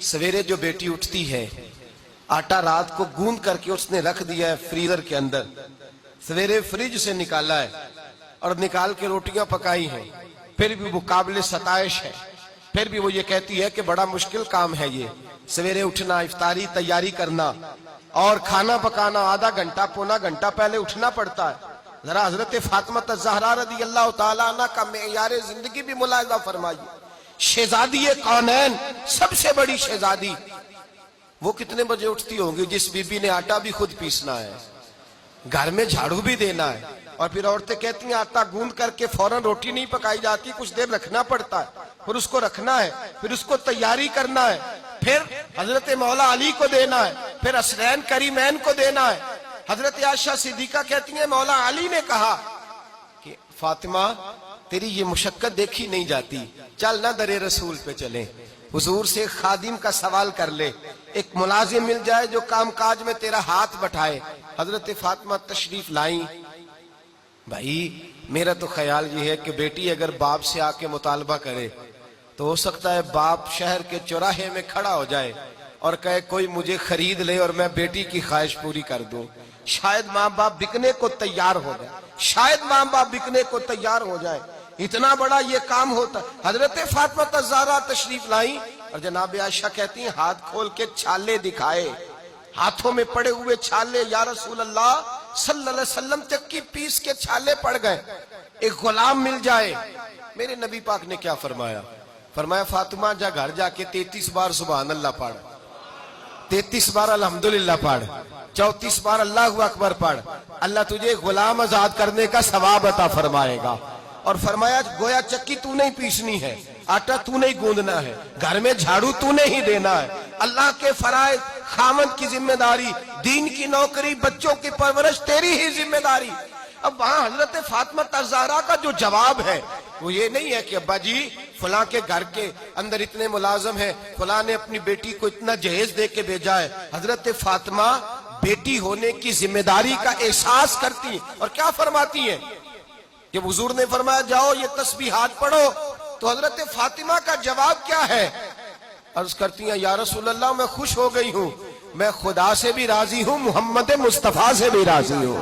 सवेरे जो बेटी उठती है, आटा रात को गूंद करके उसने रख दिया है फ्रीजर के अंदर, सवेरे फ्रिज से निकाला है और निकाल के रोटियां पकाई हैं, फिर भी वो काबिल सताइश है, फिर भी वो ये कहती है कि बड़ा मुश्किल काम है ये, सवेरे उठना, इफ्तारी तैयारी करना और खाना पकाना, आधा घंटा पौना घंटा पहले उठना पड़ता है। जरा हजरत फातिमा ज़हरा रज़ी अल्लाह ताला अन्हा का मेयारे जिंदगी भी मुलाहिजा फरमाइए। शहजादी कौनैन, सबसे बड़ी शहजादी, वो कितने बजे उठती होंगी जिस बीबी ने आटा भी खुद पीसना है, घर में झाड़ू भी देना है, और फिर औरतें कहती हैं आटा गूंद करके फौरन रोटी नहीं पकाई जाती, कुछ देर रखना पड़ता है, फिर उसको रखना है, फिर उसको तैयारी करना है, फिर हजरत मौला अली को देना है, फिर असरैन करीमैन को देना है। हजरत आयशा सिद्दीका कहती हैं मौला अली ने कहा कि फातिमा तेरी ये मुशक्कत देखी नहीं जाती, चल ना दरे रसूल पे चले, हुजूर से खादिम का सवाल कर ले, एक मुलाजिम मिल जाए जो काम काज में तेरा हाथ बटाए। हजरत फातिमा तशरीफ लाई। भाई मेरा तो ख्याल ये है कि बेटी अगर बाप से आके मुतालबा करे तो हो सकता है बाप शहर के चौराहे में खड़ा हो जाए और कहे कोई मुझे खरीद ले और मैं बेटी की ख्वाहिश पूरी कर दूं। शायद माँ बाप बिकने को तैयार हो जाए, शायद माँ बाप बिकने को तैयार हो जाए, इतना बड़ा ये काम होता। हजरत फातिमा ज़हरा तशरीफ लाई और जनाब आयशा कहती हैं हाथ खोल के छाले दिखाए, हाथों में पड़े हुए छाले, या रसूल अल्लाह सल्लल्लाहु अलैहि वसल्लम चक्की पीस के छाले पड़ गए, एक गुलाम मिल जाए। मेरे नबी पाक ने क्या फरमाया? फरमाया फातिमा जा घर जाके 33 बार सुभान अल्लाह पढ़, 33 बार अल्हम्दुलिल्लाह पढ़, 34 बार अल्लाहु अकबर पढ़, अल्लाह तुझे गुलाम आजाद करने का सवाब अता फरमाएगा। और फरमाया गोया चक्की तू नहीं पीसनी है, आटा तू नहीं गूंदना है, घर में झाड़ू तू नहीं देना है, अल्लाह के फराइज, खामद की जिम्मेदारी, दीन की नौकरी, बच्चों की परवरिश तेरी ही जिम्मेदारी। अब वहां हजरत फातिमा ज़हरा का जो जवाब है वो ये नहीं है कि अब्बा जी फलां के घर के अंदर इतने मुलाजम है, फलां ने अपनी बेटी को इतना जहेज दे के भेजा है। हजरत फातिमा बेटी होने की जिम्मेदारी का एहसास करती और क्या फरमाती है? जब हुजूर ने फरमाया जाओ ये तस्बीहात पढ़ो, तो हजरत फातिमा का जवाब क्या है? अर्ज करती हैं या रसूल अल्लाह मैं खुश हो गई हूँ, मैं खुदा से भी राजी हूँ, मोहम्मद मुस्तफा से भी राजी हूँ।